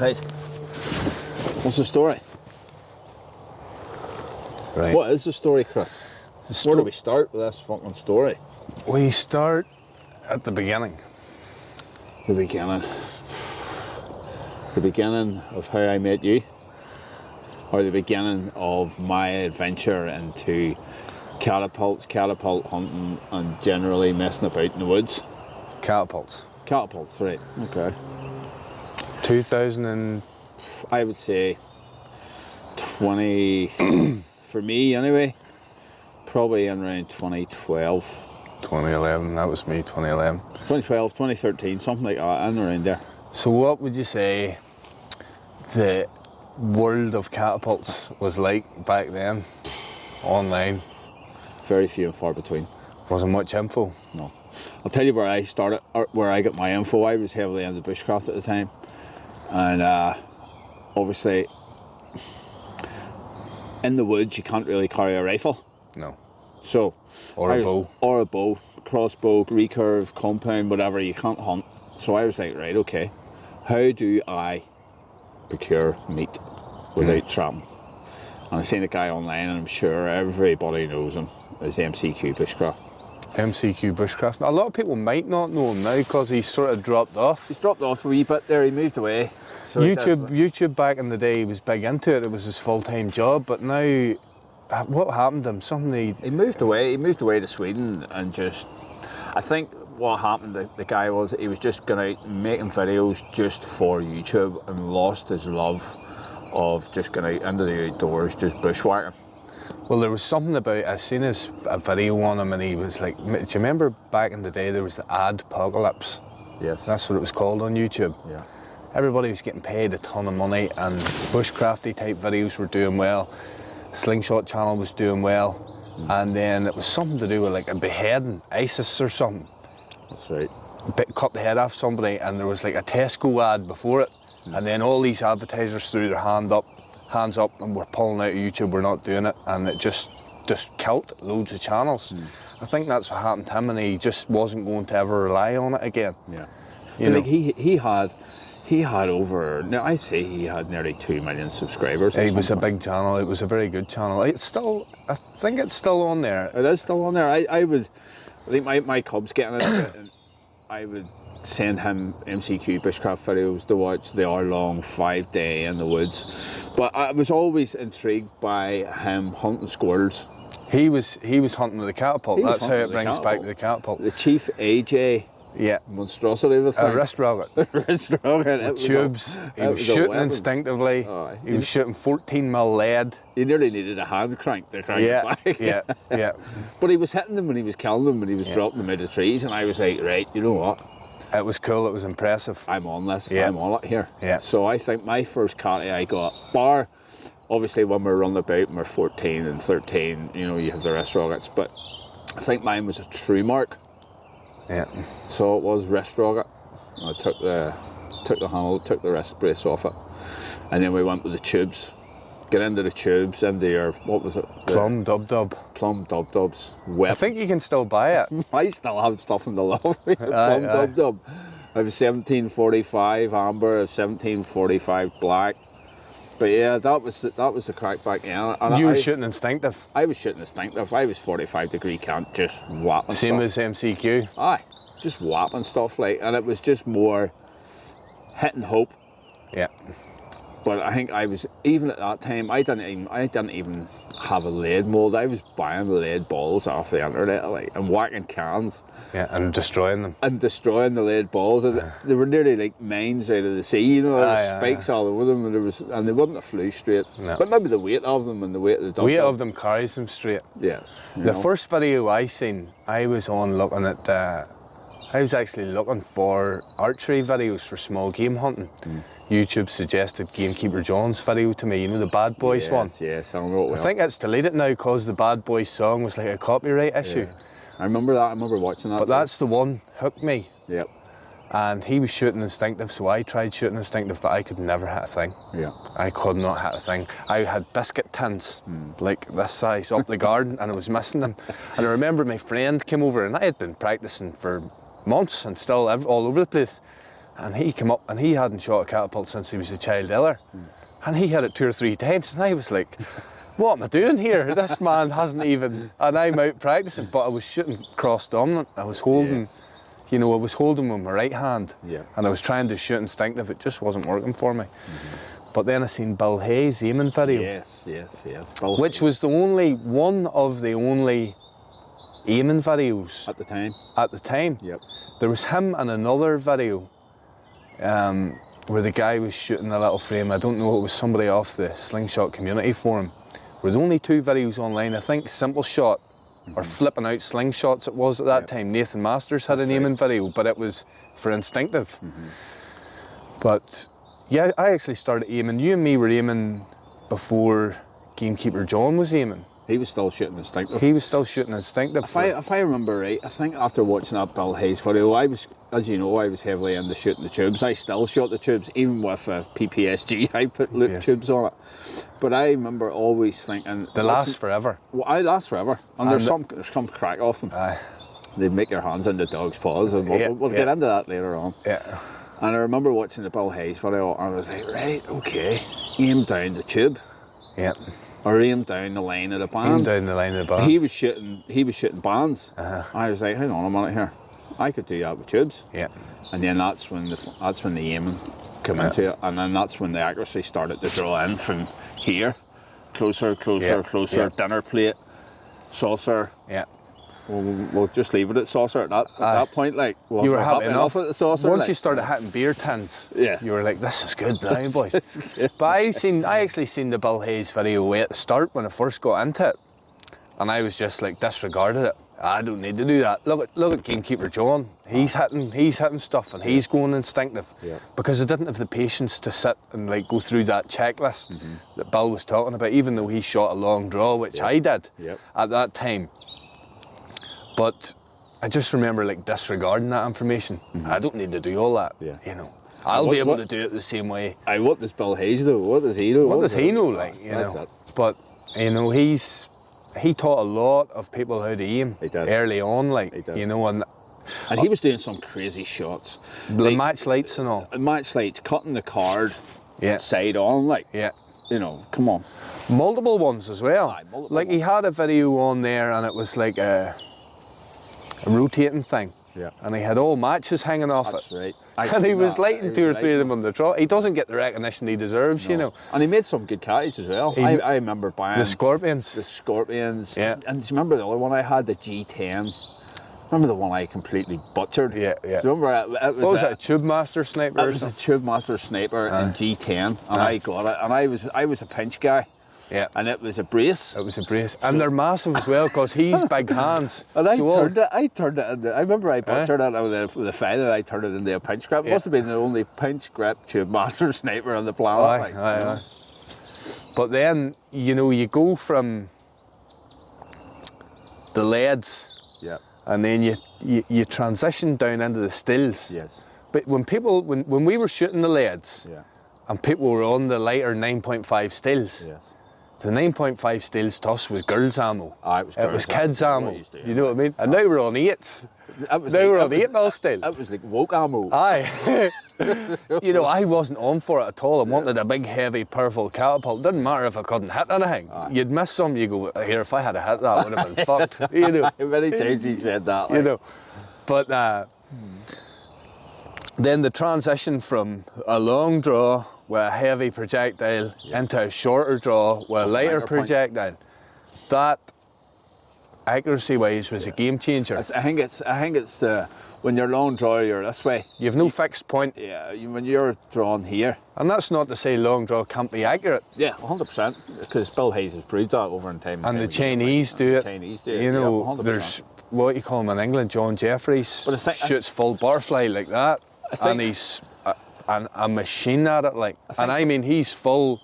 Right. What's the story? Right. What is the story, Chris? Where do we start with this fucking story? We start at the beginning. The beginning. The beginning of how I met you? Or the beginning of my adventure into catapults, catapult hunting, and generally messing about in the woods? Catapults. Catapults, right. Okay. 2000 and... I would say 20, for me anyway, probably in around 2012. 2011, that was me, 2011. 2012, 2013, something like that, in around there. So what would you say the world of catapults was like back then, online? Very few and far between. Wasn't much info? No. I'll tell you where I started, or where I got my info. I was heavily into bushcraft at the time. And obviously, in the woods, you can't really carry a rifle. No. So, Or a bow. Or a bow, crossbow, recurve, compound, whatever, you can't hunt. So I was like, right, okay, how do I procure meat without trapping? And I seen a guy online, and I'm sure everybody knows him, as McQ Bushcraft. McQ Bushcraft. A lot of people might not know him now because he's sort of dropped off. He's dropped off a wee bit there, he moved away. So YouTube back in the day, he was big into it. It was his full-time job, but now, what happened to him? He moved away to Sweden, and just, I think what happened, the guy was, he was just going out making videos just for YouTube and lost his love of just going out into the outdoors, just bushwhacking. Well, there was something about, I seen a video on him, and he was like, do you remember back in the day there was the ad-pocalypse? Yes. That's what it was called on YouTube. Yeah. Everybody was getting paid a ton of money, and bushcrafty type videos were doing well. Slingshot channel was doing well. And then it was something to do with like a beheading, ISIS or something. That's right. Cut the head off somebody, and there was like a Tesco ad before it. And then all these advertisers threw their hands up, and we're pulling out of YouTube, we're not doing it. And it just killed loads of channels. I think that's what happened to him, and he just wasn't going to ever rely on it again. Yeah. You know? Like he had over, now I'd say he had nearly 2 million subscribers. It was a big channel, it was a very good channel. It's still, I think it's still on there. It is still on there. I think my cub's getting into it, and I would send him McQ Bushcraft videos to watch the hour-long 5-day in the woods. But I was always intrigued by him hunting squirrels. He was hunting with the catapult. That's how it brings back to the catapult. The Chief AJ. Yeah. Monstrosity of a thing. A wrist rocket. Wrist rocket. With tubes. He was shooting instinctively. He was shooting 14mm lead. He nearly needed a hand crank to crank it back. Yeah. But he was hitting them, and he was killing them, and he was dropping them out of trees, and I was like, right, you know what? It was cool, it was impressive. I'm on this, yeah. I'm on it here. Yeah. So I think my first catty I got, bar, obviously when we're running about and we're 14 and 13, you know, you have the wrist rockets, but I think mine was a true mark. Yeah. So it was wrist rocket. I took the handle, took the wrist brace off it, and then we went with the tubes. Get into the tubes, into your, what was it? Plum Dub-Dub. Plum Dub-Dubs. I think you can still buy it. I still have stuff in the loft. Plum Dub-Dub. I have a 1745 amber, a 1745 black. But yeah, that was the crack back then. And you were shooting instinctive. I was shooting instinctive. I was 45-degree cant, just whapping Same stuff. as McQ. Aye, just whapping stuff like, and it was just more hit and hope. Yeah. But I think I was, even at that time, I didn't even have a lead mould. I was buying the lead balls off the internet, like, and whacking cans. Yeah, and destroying them. And destroying the lead balls. They were nearly like mines out of the sea, you know, there was spikes all over them, and they wouldn't have flew straight. No. But maybe the weight of them and the weight of the dog. The weight of them carries them straight. Yeah. The first video I seen, I was on looking at, I was actually looking for archery videos for small game hunting. YouTube suggested Kingkeeper John's video to me, you know, the Bad Boys one. Yes, I know it well. I think it's deleted now because the Bad Boys song was like a copyright issue. Yeah. I remember that, I remember watching that. But that's the one hooked me. Yep. And he was shooting instinctive, so I tried shooting instinctive, but I could never hit a thing. Yeah. I could not hit a thing. I had biscuit tins, like this size, up the garden, and I was missing them. And I remember my friend came over, and I had been practicing for months and still all over the place. And he came up and he hadn't shot a catapult since he was a child either. And he hit it 2 or 3 times and I was like, what am I doing here? This man hasn't even, and I'm out practicing, but I was shooting cross dominant. I was holding, you know, I was holding with my right hand. Yeah. And I was trying to shoot instinctive, it just wasn't working for me. But then I seen Bill Hayes' aiming video. Yes. Bill Which Hayes. was the only, one of the only aiming videos. At the time? At the time. Yep. There was him and another video where the guy was shooting a little frame. I don't know, it was somebody off the Slingshot community forum. There was only 2 videos online. I think Simple Shot or Flipping Out Slingshots it was at that time. Nathan Masters had an aiming video, but it was for instinctive. But yeah, I actually started aiming. You and me were aiming before Kingkeeper John was aiming. He was still shooting instinctive. He was still shooting instinctive. If I remember right, I think after watching that Bill Hayes video, I was, as you know, I was heavily into shooting the tubes. I still shot the tubes, even with a PPSG. I put loop tubes on it. But I remember always thinking they last forever. Well, I last forever, and there's some crack off them. They make your hands into dog's paws, and we'll get into that later on. Yeah. And I remember watching the Bill Hayes video, and I was like, right, okay, aim down the tube. Yeah. Or aim down the line of the band. Aim down the line of the band. He was shooting bands. I was like, hang on a minute here, I could do that with tubes. Yeah. And then that's when the aiming came into it, and then that's when the accuracy started to draw in from here, closer, dinner plate, saucer. Yeah. We'll just leave it at saucer at that point. Like, you were happy enough at the saucer. Once you started hitting beer tins, you were like, this is good now, boys. But I actually seen the Bill Hayes video way at the start when I first got into it, and I was just like disregarded it. I don't need to do that. Look at Kingkeeper John. He's hitting stuff and he's going instinctive. Yeah. Because I didn't have the patience to sit and like go through that checklist that Bill was talking about, even though he shot a long draw, which I did at that time. But I just remember like disregarding that information. I don't need to do all that. You know, I'll be able to do it the same way. What does Bill Hayes do? What does he know? What does he know? Like, you know. But you know, he taught a lot of people how to aim early on. Like, you know, and he was doing some crazy shots. The like, match lights and all. Match lights, cutting the card side on, like. You know, come on. Multiple ones as well. Like he had a video on there, and it was like a rotating thing. And he had all matches hanging off That's it. Right. And he was lighting 2 or 3 of them on the trot. He doesn't get the recognition he deserves, you know. And he made some good catches as well. I remember buying the Scorpions. The Scorpions. Yeah. And do you remember the other one I had, the G10? Remember the one I completely butchered? Yeah. Do you remember it was what was it, a Tube Master Sniper? It was a Tube Master Sniper in G10, and I got it. And I was a pinch guy. Yeah. And it was a brace. It was a brace. And they're massive as well, because he's big hands. And I turned it into, I remember I butchered it with a file, and I turned it into a pinch grip. It must have been the only pinch grip Tube Master Sniper on the planet. Aye. But then, you know, you go from the leads, and then you transition down into the stills. Yes. But when we were shooting the leads, and people were on the lighter 9.5 stills, the 9.5 stills to us was girls' ammo. It was kids' ammo. You know what I mean? And now we're on 8s. Now we're on 8mm still. That was like woke ammo. Aye. You know, I wasn't on for it at all. I wanted a big, heavy, powerful catapult. Didn't matter if I couldn't hit anything. You'd miss some, you go, here, if I had a hit that, I would have been fucked. You know. Many times he said that. Like. You know. But then the transition from a long draw with a heavy projectile into a shorter draw with a lighter projectile, that accuracy-wise was a game changer. I think it's when you're long draw, you're this way. You've no fixed point. Yeah, when you're drawn here. And that's not to say long draw can't be accurate. Yeah, 100%. Because Bill Hayes has proved that over in time. And the Chinese do it. You know, there's what you call him in England, John Jeffries, shoots full butterfly like that, and he's a machine at it. Like, and I mean, he's full.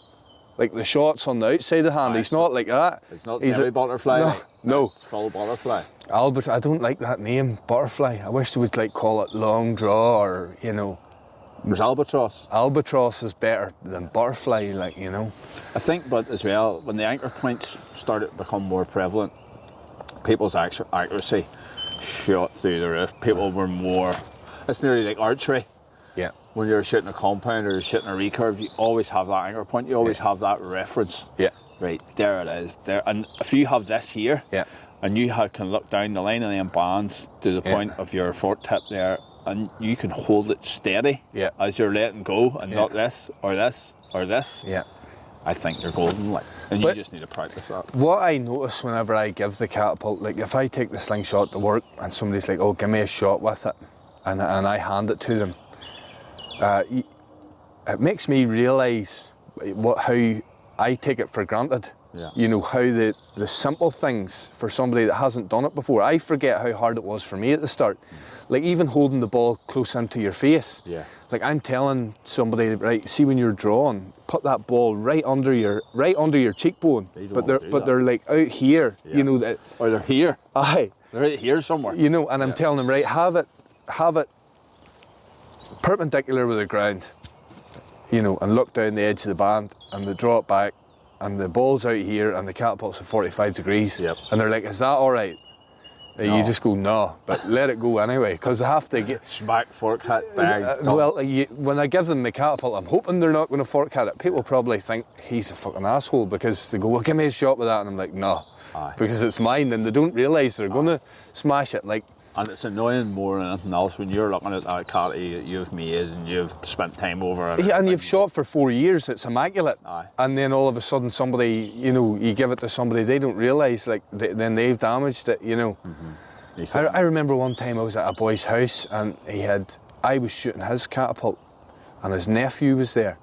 Like the shots on the outside of the hand, he's not like that. It's not semi-butterfly. No. It's full butterfly. Albert, I don't like that name, butterfly. I wish they would like call it long draw, or you know. There's albatross. Albatross is better than butterfly, like, you know. I think, but as well, when the anchor points started to become more prevalent, people's accuracy shot through the roof. People were more. It's nearly like archery. Yeah. when you're shooting a compound or you're shooting a recurve, you always have that anchor point. You always have that reference. Yeah. Right, there it is. There, and if you have this here, and you can look down the line of them bands to the point of your fork tip there, and you can hold it steady as you're letting go, and not this or this or this. Yeah. I think you're golden, like, and you just need to practice that. What I notice whenever I give the catapult, like if I take the slingshot to work and somebody's like, "Oh, give me a shot with it," and I hand it to them, it makes me realise how I take it for granted. Yeah. You know, how the simple things for somebody that hasn't done it before. I forget how hard it was for me at the start. Like even holding the ball close into your face. Yeah. Like I'm telling somebody, right, see when you're drawing, put that ball right under your cheekbone. But they're like out here, you know that. Or they're here. Aye. They're right here somewhere. You know, and I'm telling them, right, have it perpendicular with the ground. You know, and look down the edge of the band, and they draw it back, and the ball's out here, and the catapult's at 45 degrees. Yep. And they're like, "Is that all right?" No. You just go, "No," but let it go anyway, because they have to get. Smack, fork hit, bang. Well, when I give them the catapult, I'm hoping they're not going to fork hit it. People probably think he's a fucking asshole because they go, "Well, give me a shot with that," and I'm like, "No," because it's mine, and they don't realise they're going to smash it. Like. And it's annoying more than anything else when you're looking at that catty that you've made and you've spent time over it. Yeah, and you've shot for 4 years, it's immaculate. And then all of a sudden somebody, you know, you give it to somebody, they don't realise, like, then they've damaged it, you know. I remember one time I was at a boy's house and I was shooting his catapult and his nephew was there,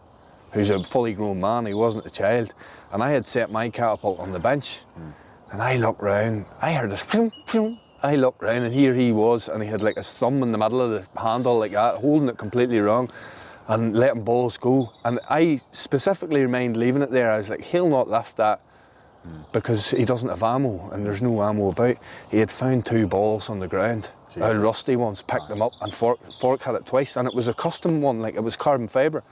who's a fully grown man, he wasn't a child. And I had set my catapult on the bench and I looked round, I heard this phew, phew. I looked round and here he was, and he had like his thumb in the middle of the handle like that, holding it completely wrong and letting balls go. And I specifically mind leaving it there. I was like, he'll not lift that because he doesn't have ammo and there's no ammo about. He had found 2 balls on the ground, rusty ones, picked them up and fork hit it twice, and it was a custom one, like it was carbon fibre.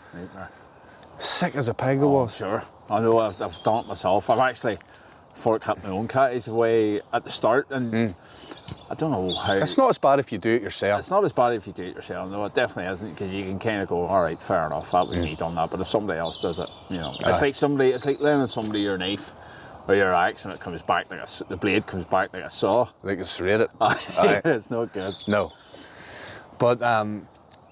Sick as a pig it was. Sure, I know, I've done it myself. I've actually fork hit my own catties way at the start, and I don't know how. It's not as bad if you do it yourself. It's not as bad if you do it yourself. No, it definitely isn't, because you can kind of go, all right, fair enough, that was me done that. But if somebody else does it, you know, it's like lending somebody your knife or your axe, and it comes back like the blade comes back like a saw. Like it's serrated. It's not good. No. But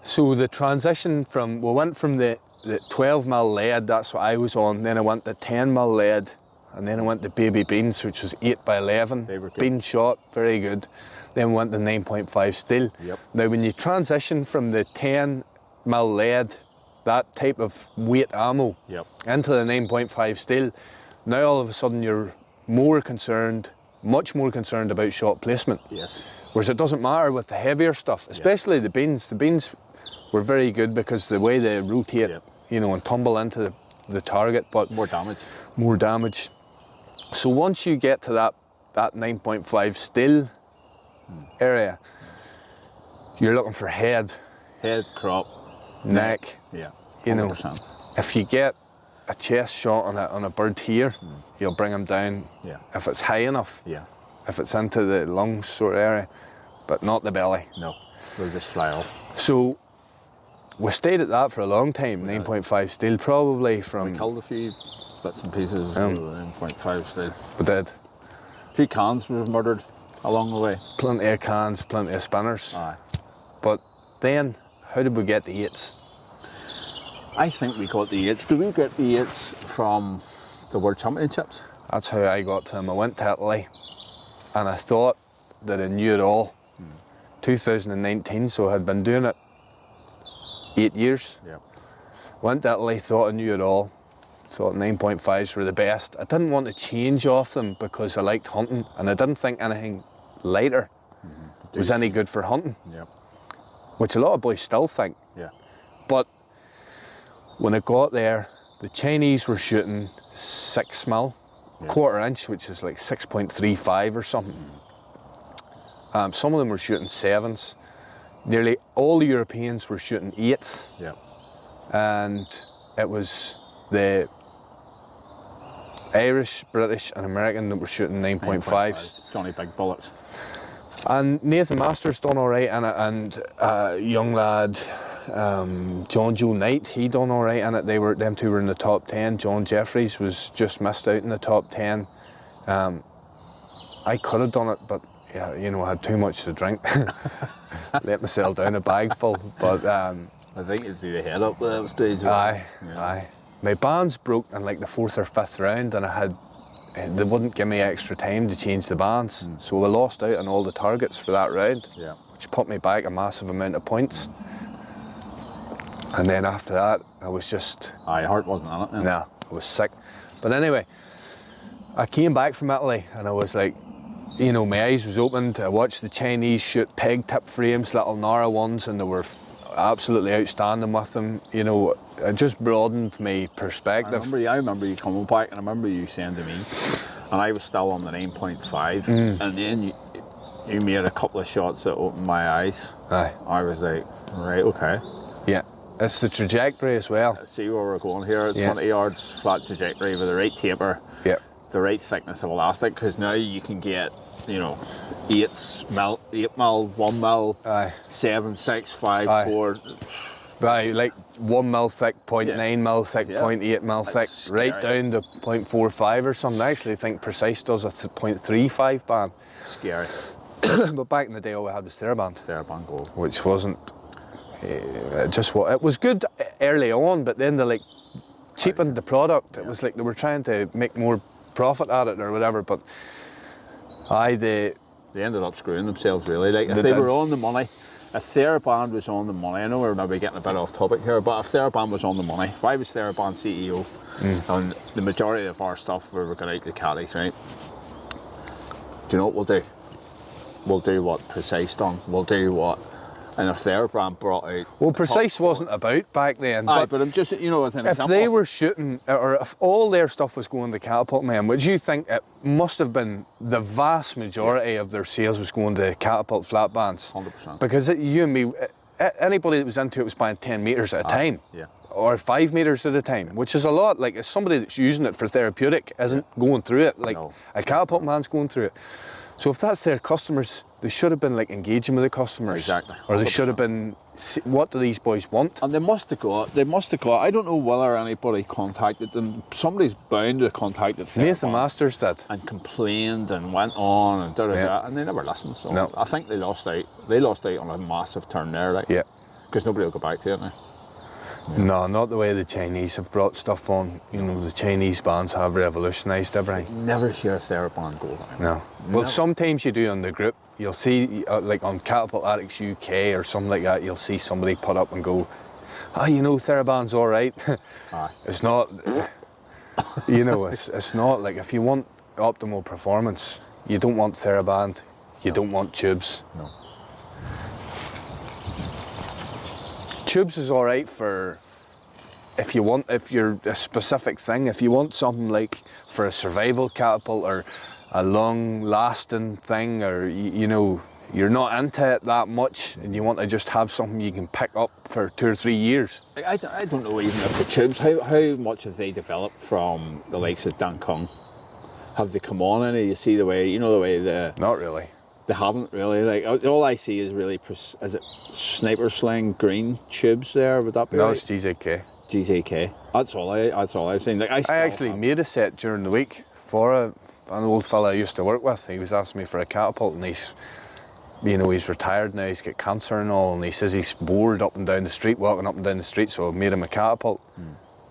so the transition from, we went from the 12mm lead, that's what I was on. Then I went to 10mm lead. And then I went to baby beans, which was 8x11. Bean shot, very good. Then went to 9.5 steel. Now when you transition from the 10mm lead, that type of weight ammo, into the 9.5 steel, now all of a sudden you're more concerned, much more concerned about shot placement. Yes. Whereas it doesn't matter with the heavier stuff, especially the beans. The beans were very good because the way they rotate, you know, and tumble into the target, but more damage. More damage. So once you get to that 9.5 steel area, you're looking for head, crop, neck. Yeah, 100%. You know, if you get a chest shot on a bird here, you'll bring him down. Yeah. If it's high enough. Yeah. If it's into the lungs sort of area, but not the belly. No, they'll just fly off. So we stayed at that for a long time. 9.5 steel, probably from. We killed a few bits and pieces of 9.5 steel. We did. 2 cans were murdered along the way. Plenty of cans, plenty of spinners. Aye. But then, how did we get the Yates? I think we got the Yates. Did we get the Yates from the World Championships? That's how I got to him. I went to Italy and I thought that I knew it all. 2019, so I had been doing it 8 years. Went to Italy, thought I knew it all. Thought 9.5s were the best. I didn't want to change off them because I liked hunting, and I didn't think anything lighter was any good for hunting. Which a lot of boys still think. But when I got there, the Chinese were shooting 6mm, quarter inch, which is like 6.35 or something. Some of them were shooting 7s. Nearly all the Europeans were shooting 8s. And it was the Irish, British and American that were shooting 9.5s. Johnny Big Bullets. And Nathan Masters done all right, and a young lad, John Joe Knight, he done all right in it. Them two were in the top 10. John Jeffries was just missed out in the top 10. I could have done it, but yeah, you know, I had too much to drink. Let myself down a bag full. But I think you'd be the head up at that stage. Aye. My bands broke in like the 4th or 5th round, and they wouldn't give me extra time to change the bands, so I lost out on all the targets for that round, which put me back a massive amount of points. And then after that, I was just... Aye, your heart wasn't on it then. Nah, I was sick. But anyway, I came back from Italy and I was like, you know, my eyes was opened. I watched the Chinese shoot peg tip frames, little Nara ones, and they were absolutely outstanding with them. You know, it just broadened my perspective. I remember you coming back, and I remember you saying to me, and I was still on the 9.5, and then you made a couple of shots that opened my eyes. Aye. I was like, right, okay. Yeah. It's the trajectory as well. I see where we're going here. 20 yards flat trajectory with the right taper, the right thickness of elastic, because now you can get, you know, 8 mil, 1 mil, 7, 6, 5, 4. Right, like 1 mil thick, 0.9 mil thick, 0.8 mil thick, right down to 0.45 or something. I actually think Precise does a 0.35 band. Scary. But back in the day, all we had was Theraband. Theraband gold. Which wasn't just what it was good early on, but then they like cheapened the product. It was like they were trying to make more profit at it or whatever. But they ended up screwing themselves really. Like if they were on the money, if Theraband was on the money, I know we're maybe getting a bit off topic here, but if Theraband was on the money, if I was Theraband CEO and the majority of our stuff we were going out to caddies, right? Do you know what we'll do? We'll do what Precise done. We'll do what. And if Theraband brought out... Well, Precise wasn't about back then. But I'm just, you know, as an example. If they were shooting, or if all their stuff was going to Catapult, man, would you think it must have been the vast majority of their sales was going to Catapult flat bands? 100%. Because you and me, anybody that was into it was buying 10 metres at a time. Yeah. Or 5 metres at a time, which is a lot. Like, if somebody that's using it for therapeutic isn't going through it, like a Catapult man's going through it. So if that's their customers, they should have been like engaging with the customers. Exactly. 100%. Or they should have been, what do these boys want? And they must have got, I don't know whether anybody contacted them. Somebody's bound to contact them. Nathan Masters did. And complained and went on and da-da-da, and they never listened. So no. I think they lost out. They lost out on a massive turn there, like. Yeah. Because nobody will go back to it now. Yeah. No, not the way the Chinese have brought stuff on. You know, the Chinese bands have revolutionised everything. Never hear Theraband go down. No. Well, sometimes you do on the group. You'll see, like on Catapult Addicts UK or something like that, you'll see somebody put up and go, you know, Theraband's all right. It's not, you know, it's not like if you want optimal performance, you don't want Theraband, you don't want tubes. No. Tubes is all right for if you're a specific thing. If you want something like for a survival catapult or a long-lasting thing, or you know, you're not into it that much, and you want to just have something you can pick up for 2 or 3 years. I don't know even if the tubes. How much have they developed from the likes of Dan Kung? Have they come on any? You see the way the. Not really. They haven't really. Like all I see is really is it Sniper Sling green tubes there? Would that be? No, right? it's GZK. GZK. That's all I've seen. Like I actually made a set during the week for an old fella I used to work with. He was asking me for a catapult, and he's retired now. He's got cancer and all, and he says he's bored up and down the street, walking up and down the street. So I made him a catapult.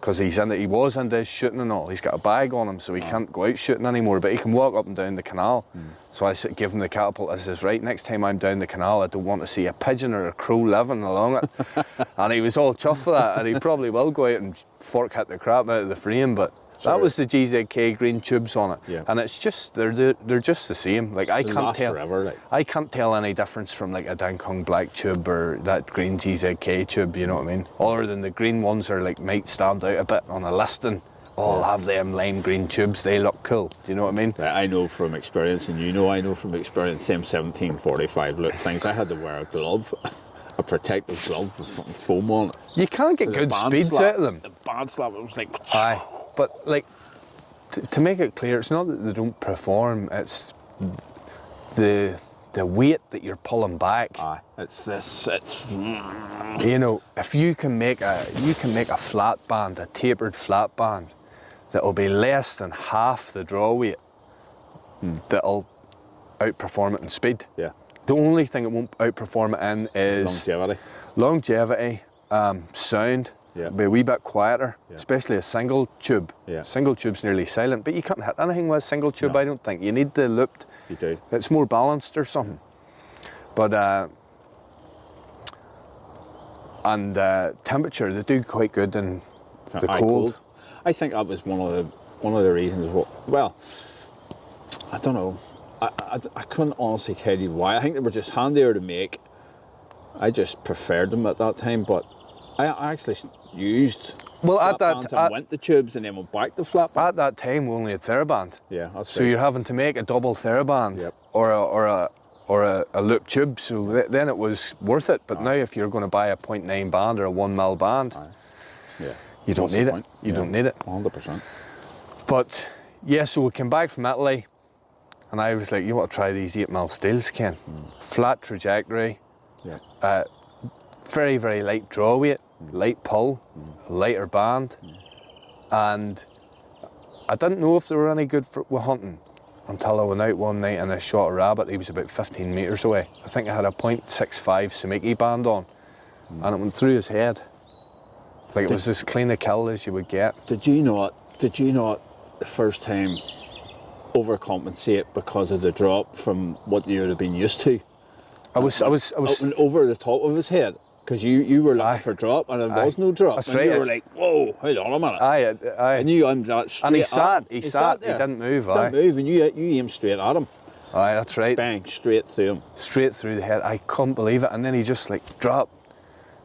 Because he was into shooting and all. He's got a bag on him, so he can't go out shooting anymore, but he can walk up and down the canal. So I give him the catapult. I says, right, next time I'm down the canal, I don't want to see a pigeon or a crow living along it. And he was all chuffed for that, and he probably will go out and fork hit the crap out of the frame, but that was the GZK green tubes on it. Yeah. And it's just, they're just the same. Like I can't tell forever, like. I can't tell any difference from like a Dan Kung black tube or that green GZK tube, you know what I mean? Other than the green ones are like, might stand out a bit on a listing. I'll have them lime green tubes, they look cool. Do you know what I mean? I know from experience, and I know from experience, same 1745 look things. I had to wear a glove, a protective glove with foam on it. You can't get good speeds out of them. The band slap, it was like... Aye. But like, to make it clear, it's not that they don't perform, it's the the weight that you're pulling back. It's You know, if you can make a flat band, a tapered flat band, that'll be less than half the draw weight, that'll outperform it in speed. Yeah. The only thing it won't outperform it in is longevity, sound. Yeah. Be a wee bit quieter, Yeah. especially a single tube. Yeah. Single tube's nearly silent, but you can't hit anything with a single tube, No. I don't think. You need the looped. You do. It's more balanced or something. But, temperature, they do quite good in the cold. I think that was one of the reasons. Well, I don't know. I couldn't honestly tell you why. I think they were just handier to make. I just preferred them at that time, but I actually used flat bands and went to tubes and then went back to flat bands. At that time, we only had Theraband. Yeah, that's so right. you're having to make a double Theraband. Yep. or a loop tube, so then it was worth it. But now if you're going to buy a 0.9 band or a 1mm band, yeah, you don't need it. You don't need it. 100%. But yeah, so we came back from Italy and I was like, you want to try these 8mm steels, Ken? Flat trajectory, very, very light draw weight, light pull, lighter band. And I didn't know if they were any good with hunting until I went out one night and I shot a rabbit. He was about 15 metres away. I think I had a .65 Samiki band on, and it went through his head. Like it was as clean a kill as you would get. Did you not the first time overcompensate because of the drop from what you would have been used to? I was over the top of his head. Because you were looking for drop and there was no drop. That's and right. You were like, whoa, hold on a minute. Aye. And you aimed that straight and he at sat, him. he sat there. He didn't move, He didn't move, and you aimed straight at him. Aye, that's right. Bang, straight through him. Straight through the head. I couldn't believe it. And then he just like dropped.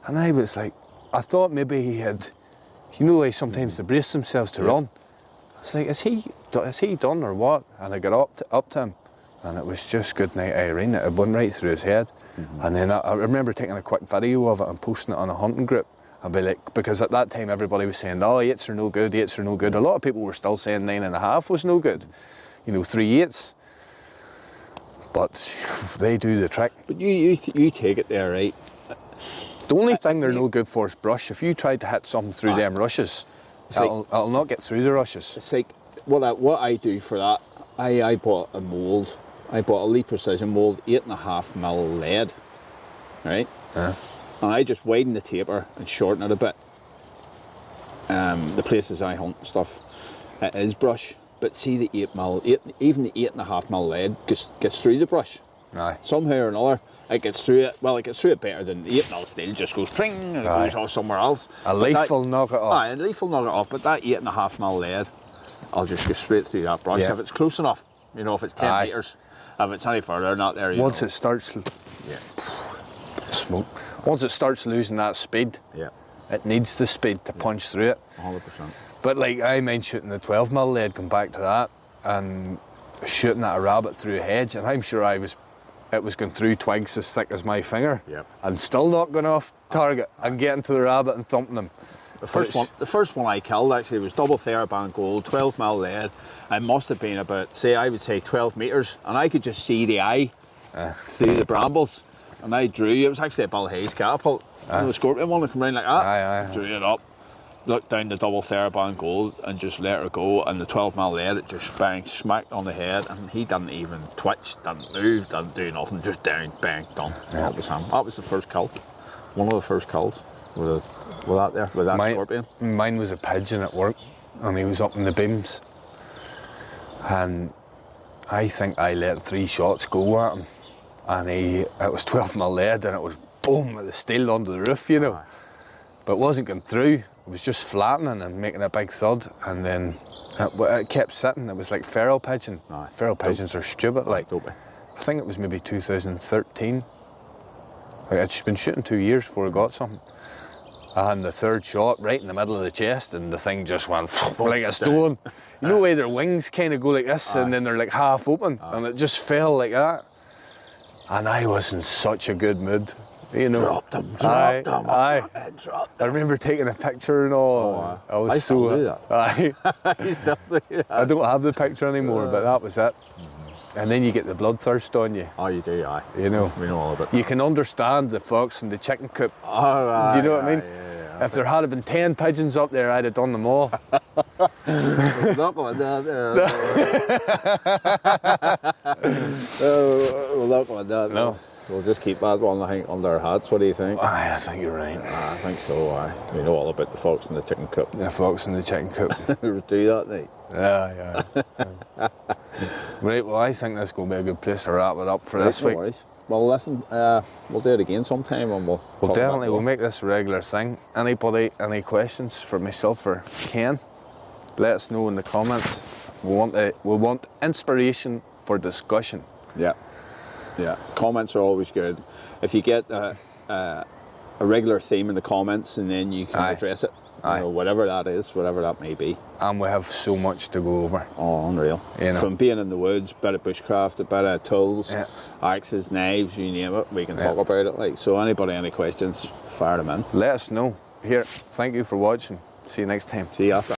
And I was like, I thought maybe he had, you know, like sometimes they brace themselves to run. I was like, is he done or what? And I got up to him, and it was just good night Irene. It went right through his head. And then I remember taking a quick video of it and posting it on a hunting group. I'd be like, because at that time everybody was saying, oh, Yates are no good, Yates are no good. A lot of people were still saying 9.5 was no good. You know, 3 Yates. But they do the trick. But you take it there, right? The only thing they're no good for is brush. If you tried to hit something through them rushes, it'll not get through the rushes. It's like, what I do for that, I bought a mould. I bought a Lee Precision mould, 8.5mm lead, right? Yeah. And I just widen the taper and shorten it a bit. The places I hunt and stuff, it is brush. But see the 8mm, even the 8.5mm lead gets through the brush. Aye. Somehow or another, it gets through it. Well, it gets through it better than the 8mm steel. Just goes pring and it goes off somewhere else. A leaf will knock it off. Aye, a leaf will knock it off. But that 8.5mm lead, I'll just go straight through that brush if it's close enough. You know, if it's 10 metres. If it's any further, not there. Once it starts, smoke. Once it starts losing that speed, it needs the speed to punch through it. 100%. But like I mind shooting the 12mm lead, come back to that, and shooting at a rabbit through a hedge, and I'm sure it was going through twigs as thick as my finger, and still not going off target, and getting to the rabbit and thumping him. The first one I killed actually was double Theraband gold, 12mm lead. I must have been about, I would say 12 metres, and I could just see the eye through the brambles. And I drew, it was actually a Bill Hayes Catapult, the scorpion one that came round like that. Drew it up, looked down the double Theraband gold and just let her go, and the 12mm lead, it just bang, smacked on the head, and he didn't even twitch, didn't move, didn't do nothing, just down, bang, done. That was him. That was the first kill, one of the first kills with that scorpion. Mine was a pigeon at work, and he was up in the beams, and I think I let 3 shots go at him, and it was 12mm lead, and it was boom with the steel onto the roof, you know. But it wasn't going through, it was just flattening and making a big thud, and then it kept sitting. It was like feral pigeon. Feral pigeons are stupid, like. I think it was maybe 2013. I'd been shooting 2 years before I got something. And the third shot, right in the middle of the chest, and the thing just went like a stone. You know where their wings kind of go like this, and then they're like half open, and it just fell like that. And I was in such a good mood, you know. Dropped him. I remember taking a picture and all. I was do that. I don't have the picture anymore, but that was it. And then you get the bloodthirst on you. Oh, you do, aye. You know. We know all about that. You can understand the fox and the chicken coop. Oh, aye, Do you know what I mean? Yeah. If there had been 10 pigeons up there, I'd have done them all. Not going that. We'll not go on that. No. We'll just keep that one, I think, under our hats. What do you think? Aye, I think you're right. I think so, aye. We know all about the fox and the chicken coop. The fox and the chicken coop. We'll do that, mate. Yeah. Right, well, I think that's going to be a good place to wrap it up for this No week. worries. Well, listen, we'll do it again sometime and we'll talk Definitely, about we'll make this a regular thing. Anybody, any questions for myself or Ken, let us know in the comments. We want inspiration for discussion. Yeah. Comments are always good. If you get a regular theme in the comments and then you can address it, you know, whatever that is, whatever that may be. And we have so much to go over. Oh, unreal. You know. From being in the woods, bit of bushcraft, a bit of tools, axes, knives, you name it, we can talk about it. Like, so anybody, any questions, fire them in. Let us know. Here, thank you for watching. See you next time. See you after.